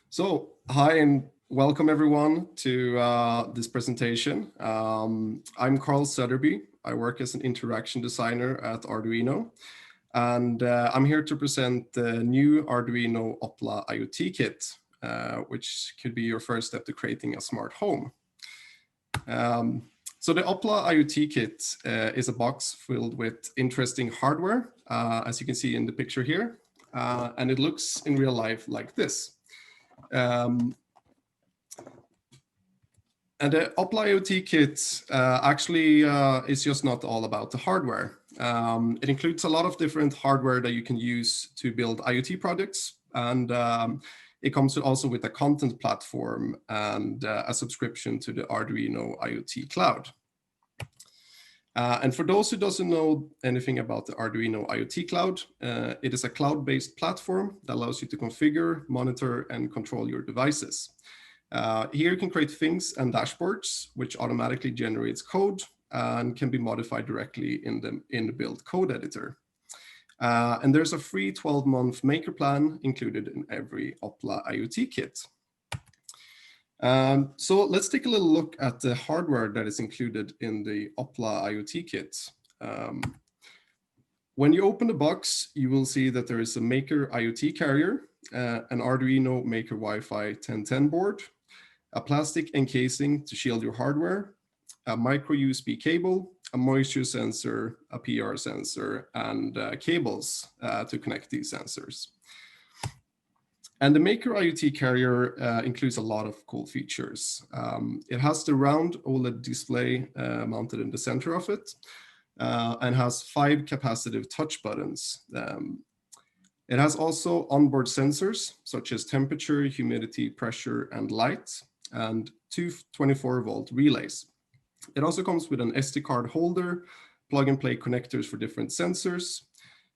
So, hi and welcome everyone to this presentation. I'm Carl Söderby. I work as an interaction designer at Arduino, and I'm here to present the new Arduino Oplà IoT Kit, which could be your first step to creating a smart home. So the Opla IoT Kit is a box filled with interesting hardware, as you can see in the picture here, and it looks in real life like this. And the Opla IoT Kit actually is just not all about the hardware. It includes a lot of different hardware that you can use to build IoT projects, and it comes also with a content platform and a subscription to the Arduino Iot Cloud. And for those who doesn't know anything about the Arduino Iot Cloud, it is a cloud-based platform that allows you to configure, monitor, and control your devices. Here you can create things and dashboards, which automatically generates code and can be modified directly in the build code editor. And there's a free 12-month maker plan included in every Opla IoT kit. So let's take a little look at the hardware that is included in the Opla IoT kit. When you open the box, you will see that there is a Maker IoT carrier, an Arduino Maker Wi-Fi 1010 board, a plastic encasing to shield your hardware, a micro USB cable, a moisture sensor, a PR sensor, and cables to connect these sensors. And the Maker IoT carrier includes a lot of cool features. It has the round OLED display mounted in the center of it, and has 5 capacitive touch buttons. It has also onboard sensors such as temperature, humidity, pressure, and light, and 2 24-volt relays. It also comes with an SD card holder, plug-and-play connectors for different sensors,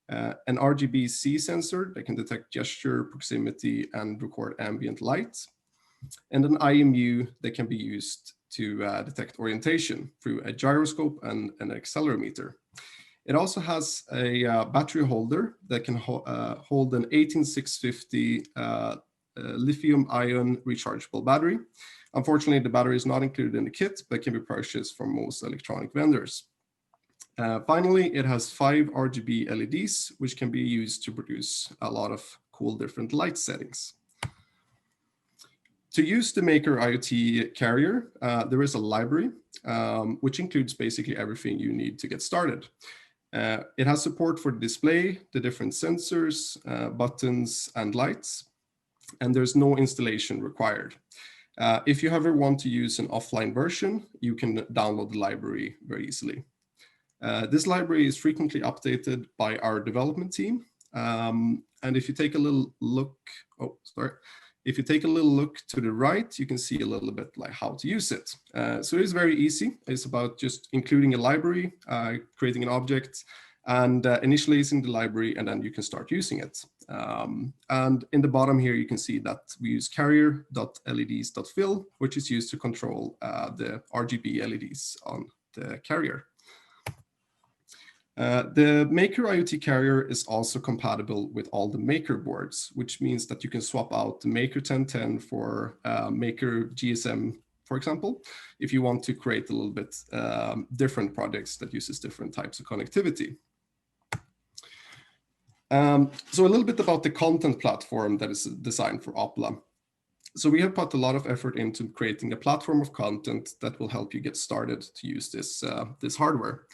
an RGB-C sensor that can detect gesture, proximity, and record ambient light, and an IMU that can be used to detect orientation through a gyroscope and an accelerometer. It also has a battery holder that can hold an 18650 lithium-ion rechargeable battery. Unfortunately, the battery is not included in the kit, but can be purchased from most electronic vendors. Finally, it has 5 RGB LEDs, which can be used to produce a lot of cool different light settings. To use the Maker IoT carrier, there is a library, which includes basically everything you need to get started. It has support for the display, the different sensors, buttons, and lights, and there's no installation required. If you ever want to use an offline version, you can download the library very easily. This library is frequently updated by our development team. And if you take a little look, if you take a little look to the right, you can see a little bit like how to use it. So it's very easy. It's about just including a library, creating an object, and initializing the library, and then you can start using it. And in the bottom here, you can see that we use carrier.leds.fill, which is used to control the RGB LEDs on the carrier. The Maker IoT carrier is also compatible with all the Maker boards, which means that you can swap out the Maker 1010 for Maker GSM, for example, if you want to create a little bit different projects that uses different types of connectivity. So a little bit about the content platform that is designed for Opla. So we have put a lot of effort into creating a platform of content that will help you get started to use this, this hardware.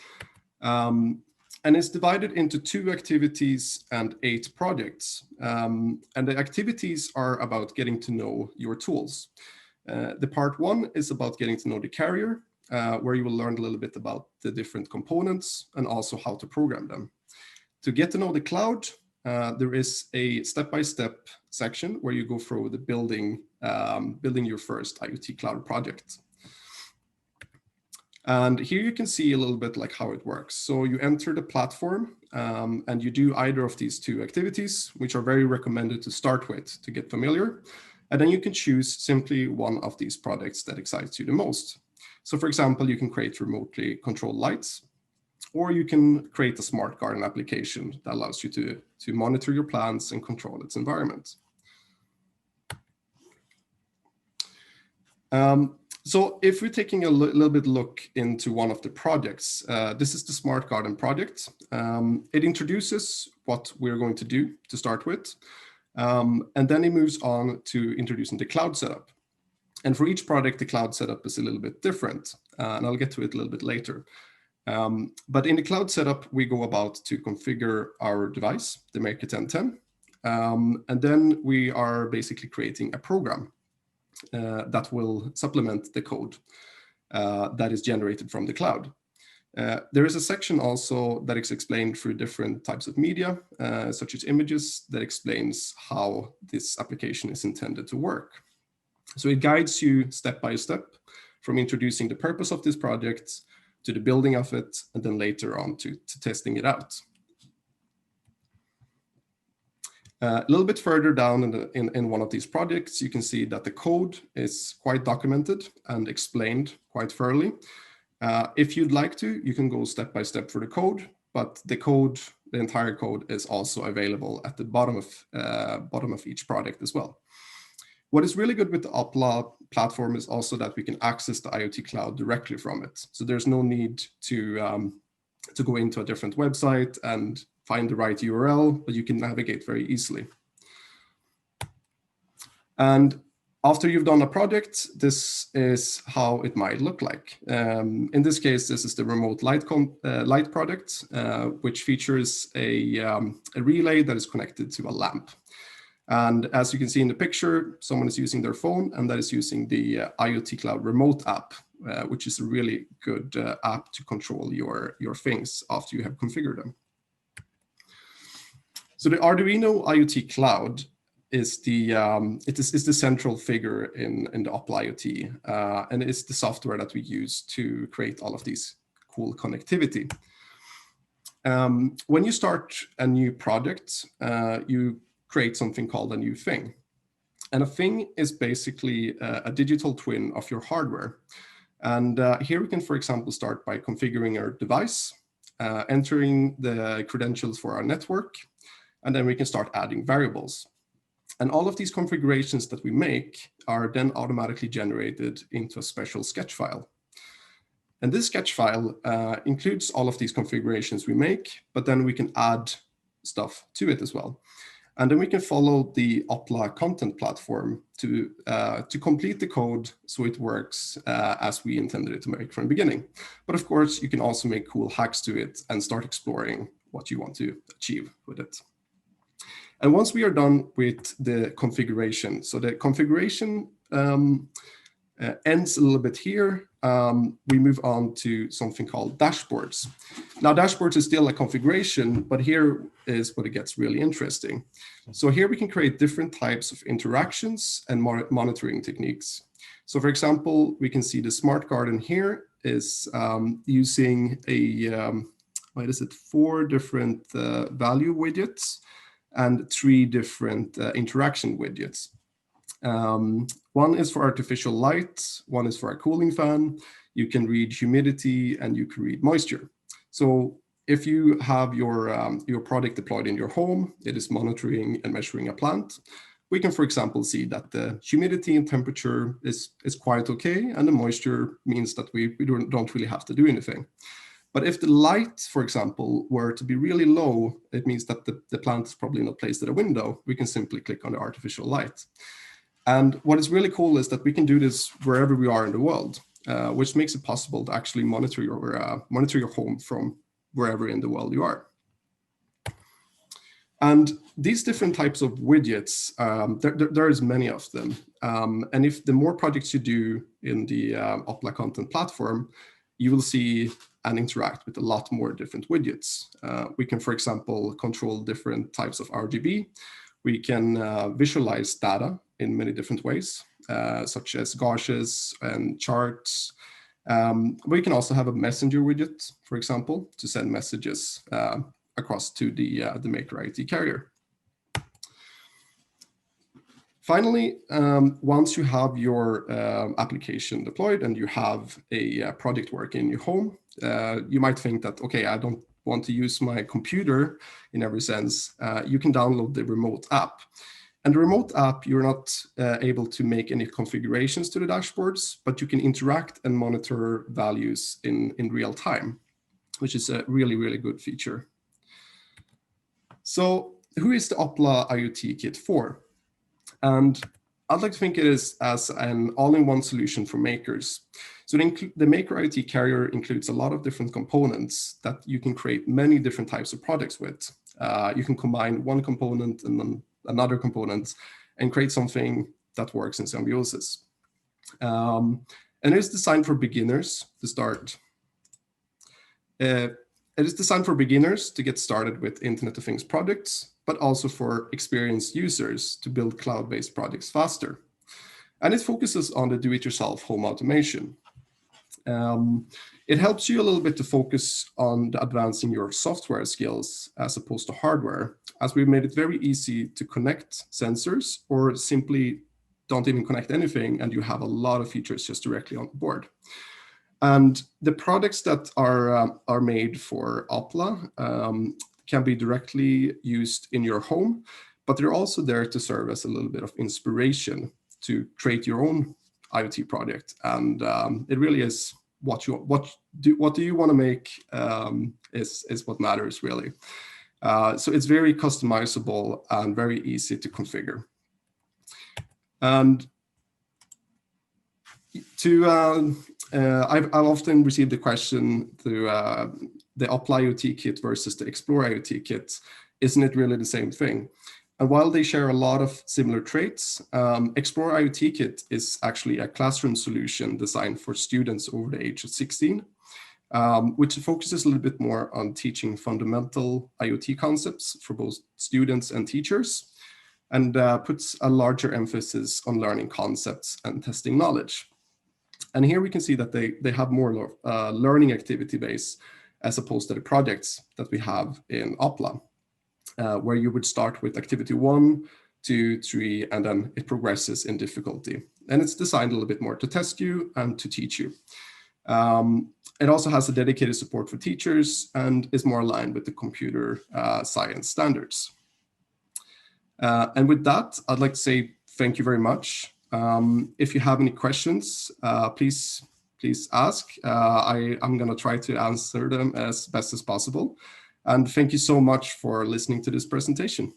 And it's divided into 2 activities and 8 projects. And the activities are about getting to know your tools. The part 1 is about getting to know the carrier, where you will learn a little bit about the different components and also how to program them. To get to know the cloud, there is a step-by-step section where you go through the building your first IoT cloud project. And here you can see a little bit like how it works. So you enter the platform and you do either of these 2 activities, which are very recommended to start with to get familiar. And then you can choose simply one of these projects that excites you the most. So for example, you can create remotely controlled lights, or you can create a smart garden application that allows you to monitor your plants and control its environment. So if we're taking a little bit look into one of the projects, this is the Smart Garden project. It introduces what we're going to do to start with, and then it moves on to introducing the cloud setup. And for each project, the cloud setup is a little bit different, and I'll get to it a little bit later. But in the cloud setup, we go about to configure our device, the Maker 1010, and then we are basically creating a program that will supplement the code that is generated from the cloud. There is a section also that is explained through different types of media, such as images, that explains how this application is intended to work. So it guides you step by step from introducing the purpose of this project to the building of it, and then later on to testing it out. A little bit further down in one of these projects, you can see that the code is quite documented and explained quite thoroughly. If you'd like to, you can go step by step for the code, but the entire code is also available at the bottom of each project as well. What is really good with the Opla platform is also that we can access the IoT Cloud directly from it. So there's no need to go into a different website and find the right URL, but you can navigate very easily. And after you've done a project, this is how it might look like. In this case, this is the remote light project, which features a relay that is connected to a lamp. And as you can see in the picture, someone is using their phone, and that is using the IoT Cloud remote app, which is a really good app to control your things after you have configured them. So the Arduino IoT Cloud is the central figure in the Opla IoT, and it's the software that we use to create all of these cool connectivity. When you start a new project, you create something called a new thing. And a thing is basically a digital twin of your hardware. And here we can, for example, start by configuring our device, entering the credentials for our network, and then we can start adding variables. And all of these configurations that we make are then automatically generated into a special sketch file. And this sketch file includes all of these configurations we make, but then we can add stuff to it as well. And then we can follow the Opla content platform to complete the code so it works as we intended it to make from the beginning. But of course, you can also make cool hacks to it and start exploring what you want to achieve with it. And once we are done with the configuration, so the configuration ends a little bit here, we move on to something called dashboards. Now, dashboards is still a configuration, but here is what it gets really interesting. So here we can create different types of interactions and monitoring techniques. So for example, we can see the smart garden here is using a, 4 different value widgets and 3 different interaction widgets. One is for artificial light, one is for a cooling fan. You can read humidity and you can read moisture. So if you have your product deployed in your home, it is monitoring and measuring a plant. We can, for example, see that the humidity and temperature is quite okay, and the moisture means that we don't really have to do anything. But if the light, for example, were to be really low, it means that the plant is probably not placed at a window. We can simply click on the artificial light. And what is really cool is that we can do this wherever we are in the world, which makes it possible to actually monitor your home from wherever in the world you are. And these different types of widgets, there is many of them. And if the more projects you do in the Opla content platform, you will see and interact with a lot more different widgets. We can, for example, control different types of RGB. We can visualize data in many different ways, such as gauges and charts. We can also have a messenger widget, for example, to send messages across to the Maker IoT carrier. Finally, once you have your application deployed and you have a project working in your home, you might think that, okay, I don't want to use my computer in every sense. You can download the remote app. And the remote app, you're not able to make any configurations to the dashboards, but you can interact and monitor values in real time, which is a really, really good feature. So who is the Opla IoT Kit for? And I'd like to think it is as an all-in-one solution for makers. So the Maker IoT carrier includes a lot of different components that you can create many different types of products with. You can combine one component and then another component and create something that works in symbiosis. And it's designed for beginners to start. It is designed for beginners to get started with Internet of Things products, but also for experienced users to build cloud-based projects faster. And it focuses on the do-it-yourself home automation. It helps you a little bit to focus on advancing your software skills as opposed to hardware, as we've made it very easy to connect sensors or simply don't even connect anything and you have a lot of features just directly on the board. And the products that are made for Opla can be directly used in your home, but they're also there to serve as a little bit of inspiration to create your own IoT project. And it really is what do you want to make is what matters really. So it's very customizable and very easy to configure. And I've often received the question through the Opla IoT Kit versus the Explore IoT Kit. Isn't it really the same thing? And while they share a lot of similar traits, Explore IoT Kit is actually a classroom solution designed for students over the age of 16, which focuses a little bit more on teaching fundamental IoT concepts for both students and teachers, and puts a larger emphasis on learning concepts and testing knowledge. And here we can see that they have more learning activity base as opposed to the projects that we have in Opla, where you would start with activity 1, 2, 3, and then it progresses in difficulty. And it's designed a little bit more to test you and to teach you. It also has a dedicated support for teachers and is more aligned with the computer science standards. And with that, I'd like to say thank you very much. If you have any questions, please ask. I'm going to try to answer them as best as possible. And thank you so much for listening to this presentation.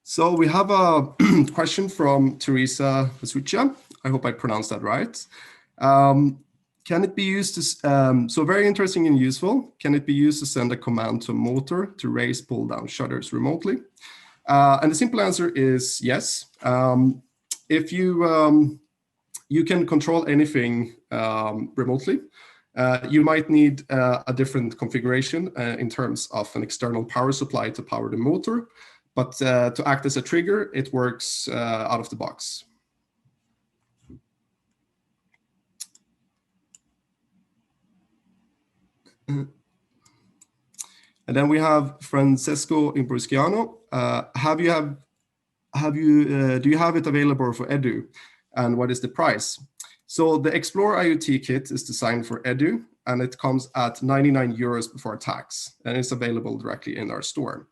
So we have a question from Teresa Vasucha. I hope I pronounced that right. Can it be used to, so very interesting and useful, can it be used to send a command to a motor to raise, pull down shutters remotely? And the simple answer is yes. If you can control anything remotely, you might need a different configuration in terms of an external power supply to power the motor, but to act as a trigger, it works out of the box. And then we have Francesco Imbrusciano. Do you have it available for Edu? And what is the price? So the Explore IoT Kit is designed for Edu, and it comes at 99 euros before tax, and it's available directly in our store.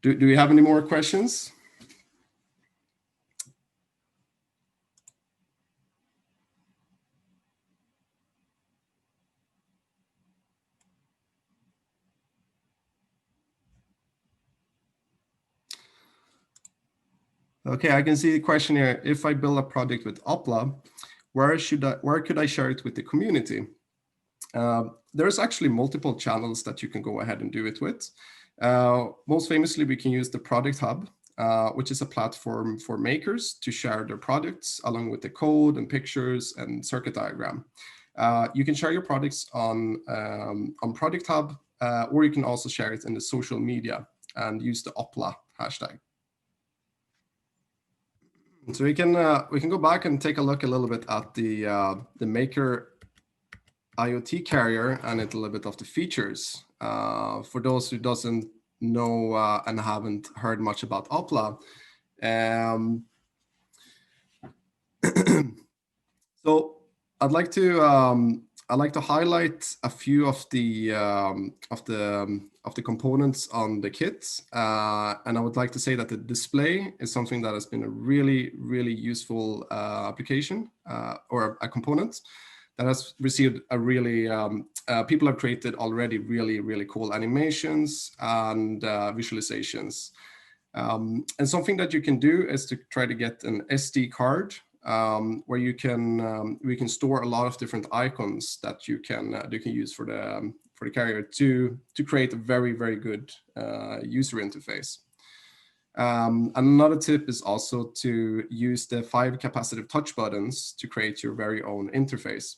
Do we have any more questions? Okay, I can see the question here. If I build a project with Opla, where could I share it with the community? There's actually multiple channels that you can go ahead and do it with. Most famously, we can use the Product Hub, which is a platform for makers to share their products along with the code and pictures and circuit diagram. You can share your products on Product Hub, or you can also share it in the social media and use the Opla hashtag. So we can go back and take a look a little bit at the Maker IoT carrier and a little bit of the features. For those who doesn't know and haven't heard much about Opla. So I'd like to highlight a few of the components on the kit, and I would like to say that the display is something that has been a really useful application or a component that has received a really people have created already really cool animations and visualizations. And something that you can do is to try to get an SD card where we can store a lot of different icons that you can use for the carrier to create a very good user interface. Another tip is also to use the 5 capacitive touch buttons to create your very own interface.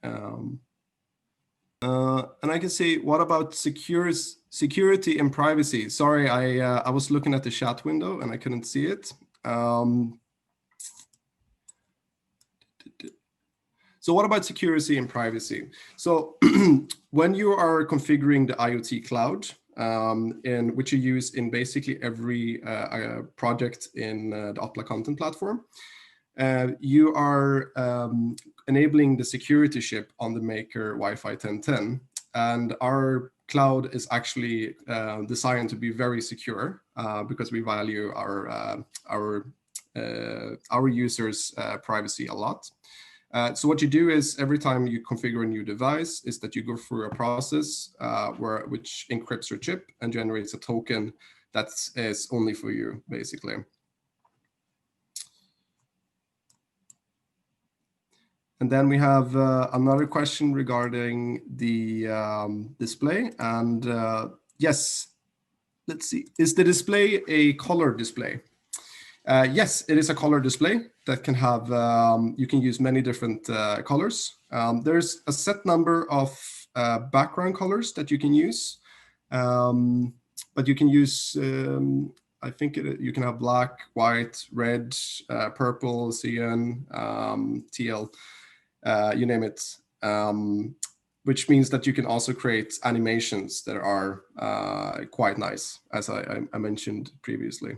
And I can say, what about security and privacy? Sorry, I was looking at the chat window and I couldn't see it. So what about security and privacy? So when you are configuring the IoT cloud, in which you use in basically every project in the Opla content platform, you are enabling the security chip on the Maker Wi-Fi 1010, and our cloud is actually designed to be very secure because we value our users' privacy a lot. So what you do is every time you configure a new device is that you go through a process which encrypts your chip and generates a token that is only for you, basically. And then we have another question regarding the display. And yes, let's see, is the display a color display? Yes, it is a color display that can have, you can use many different colors. There's a set number of background colors that you can use, but you can use, I think you can have black, white, red, purple, cyan, teal, you name it, which means that you can also create animations that are quite nice, as I mentioned previously.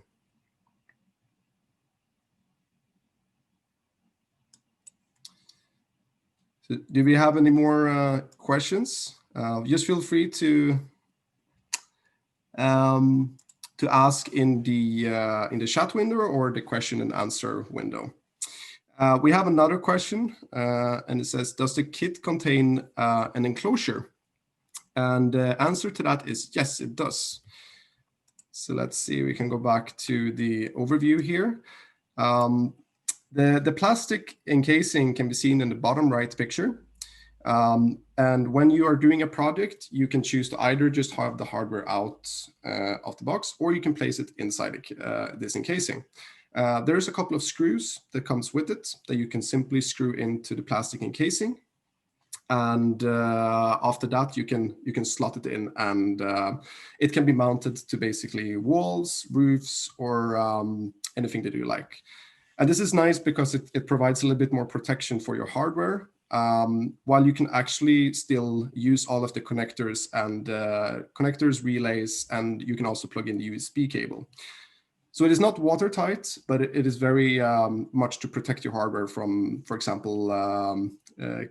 So do we have any more questions? Just feel free to ask in the chat window or the question and answer window. We have another question, and it says, does the kit contain an enclosure? And the answer to that is yes, it does. So let's see, we can go back to the overview here. The plastic encasing can be seen in the bottom right picture. And when you are doing a project, you can choose to either just have the hardware out of the box, or you can place it inside this encasing. There's a couple of screws that comes with it that you can simply screw into the plastic encasing. And after that, you can slot it in, and it can be mounted to basically walls, roofs, or anything that you like. And this is nice because it provides a little bit more protection for your hardware, while you can actually still use all of the connectors and relays, and you can also plug in the USB cable. So it is not watertight, but it is very much to protect your hardware from, for example,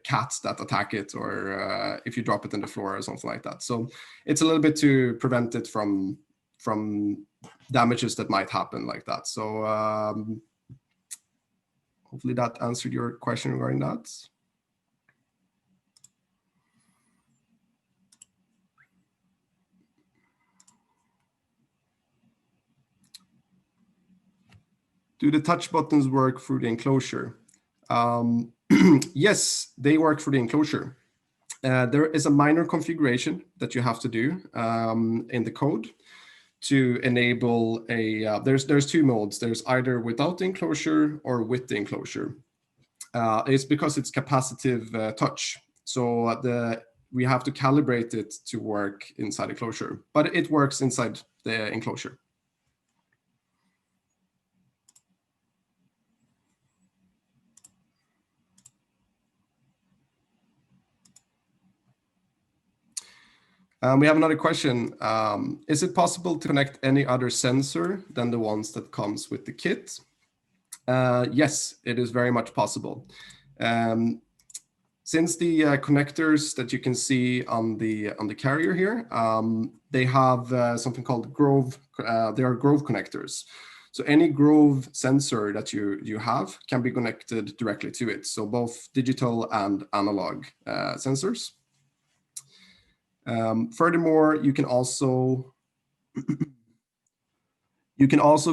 cats that attack it, or if you drop it on the floor or something like that. So it's a little bit to prevent it from damages that might happen like that. So hopefully that answered your question regarding that. Do the touch buttons work through the enclosure? Yes, they work through the enclosure. There is a minor configuration that you have to do in the code to enable a, there's two modes. There's either without the enclosure or with the enclosure. It's because it's capacitive touch. So we have to calibrate it to work inside Enclosure, but it works inside the Enclosure. We have another question. Is it possible to connect any other sensor than the ones that comes with the kit? Yes, it is very much possible. Since the connectors that you can see on the carrier here, they have something called Grove. They are Grove connectors. So any Grove sensor that you have can be connected directly to it. So both digital and analog sensors. Furthermore, you can also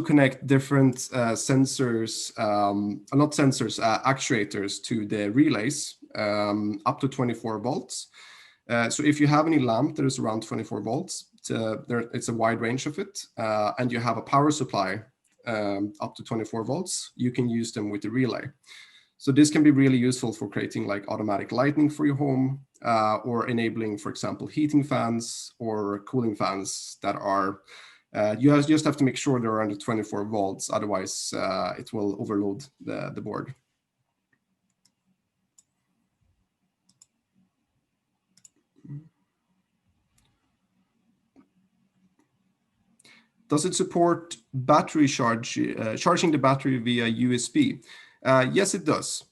connect different sensors, not sensors, actuators to the relays up to 24 volts. So if you have any lamp that is around 24 volts, it's a wide range of it, and you have a power supply up to 24 volts, you can use them with the relay. So this can be really useful for creating like automatic lighting for your home, or enabling, for example, heating fans or cooling fans that are, you just have to make sure they're under 24 volts, otherwise it will overload the board. Does it support battery charging the battery via USB? Yes, it does.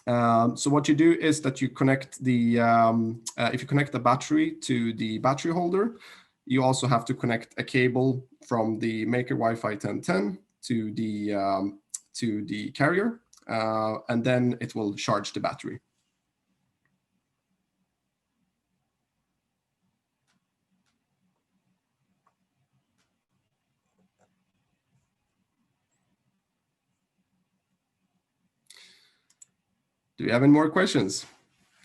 So what you do is that you connect the, if you connect the battery to the battery holder, you also have to connect a cable from the Maker Wi-Fi 1010 to the carrier, and then it will charge the battery. Do we have any more questions?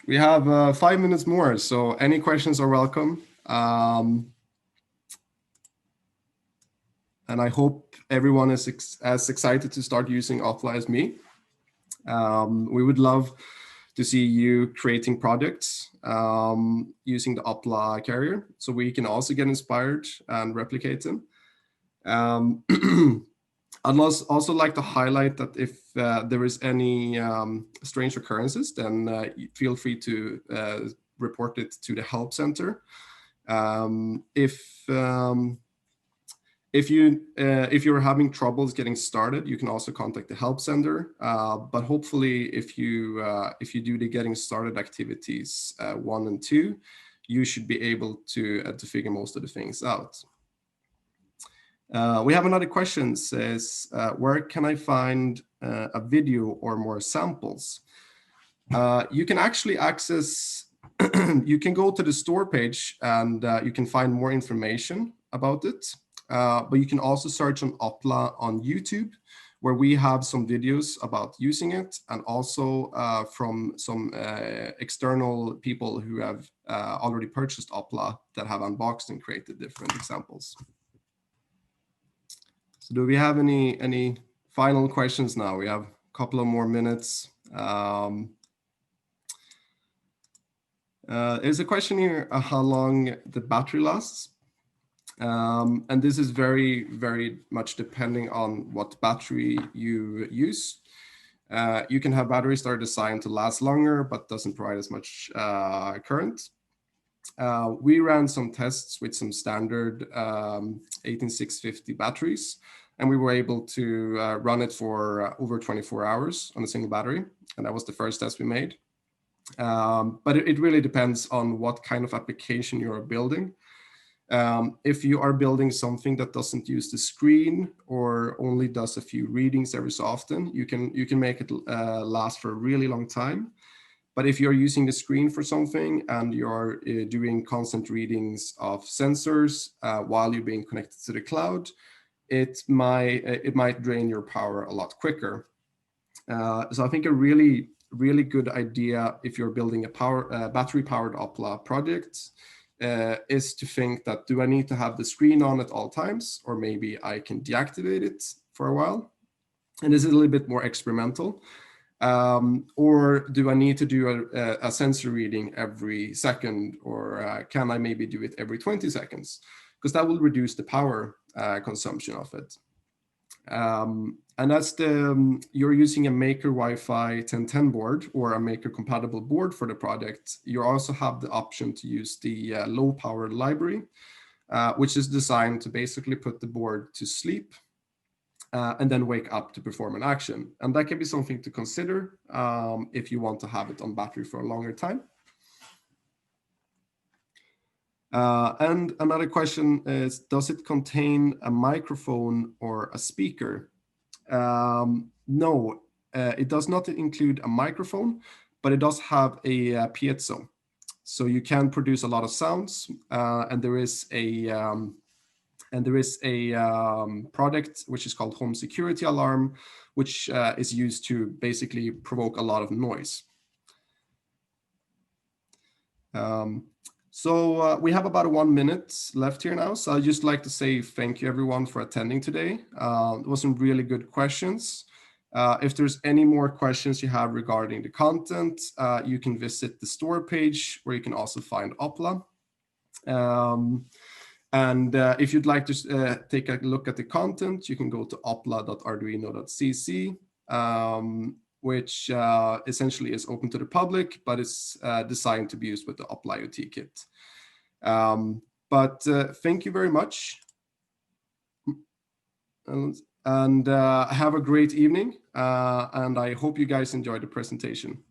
We have 5 minutes more, so any questions are welcome. And I hope everyone is as excited to start using Opla as me. We would love to see you creating projects using the Opla carrier, so we can also get inspired and replicate them. I'd also like to highlight that if there is any strange occurrences, then feel free to report it to the help center. If you're having troubles getting started, you can also contact the help center. But hopefully, if you do the getting started activities 1 and 2, you should be able to figure most of the things out. We have another question. Says, where can I find a video or more samples? You can actually access. You can go to the store page and you can find more information about it. But you can also search on Opla on YouTube, where we have some videos about using it, and also from some external people who have already purchased Opla that have unboxed and created different examples. So do we have any final questions now? We have a couple of more minutes. There's a question here, how long the battery lasts. And this is very, very much depending on what battery you use. You can have batteries that are designed to last longer, but doesn't provide as much current. We ran some tests with some standard 18650 batteries, and we were able to run it for over 24 hours on a single battery. And that was the first test we made. But it really depends on what kind of application you're building. If you are building something that doesn't use the screen or only does a few readings every so often, you can make it last for a really long time. But if you're using the screen for something and you're doing constant readings of sensors while you're being connected to the cloud, it might drain your power a lot quicker. So I think a really good idea if you're building a battery-powered Opla project is to think that, do I need to have the screen on at all times, or maybe I can deactivate it for a while? And this is a little bit more experimental. Or do I need to do a sensor reading every second, or can I maybe do it every 20 seconds? Because that will reduce the power consumption of it. And that's you're using a Maker Wi-Fi 1010 board or a Maker compatible board for the project. You also have the option to use the low power library, which is designed to basically put the board to sleep and then wake up to perform an action. And that can be something to consider if you want to have it on battery for a longer time. And another question is, does it contain a microphone or a speaker? No, it does not include a microphone, but it does have a piezo. So you can produce a lot of sounds, and there is a product which is called Home Security Alarm, which is used to basically provoke a lot of noise. So we have about 1 minute left here now. So I'd just like to say thank you everyone for attending today. It was some really good questions. If there's any more questions you have regarding the content, you can visit the store page where you can also find Opla. And if you'd like to take a look at the content, you can go to opla.arduino.cc, which essentially is open to the public, but it's designed to be used with the Opla IoT Kit. But thank you very much. And have a great evening. And I hope you guys enjoyed the presentation.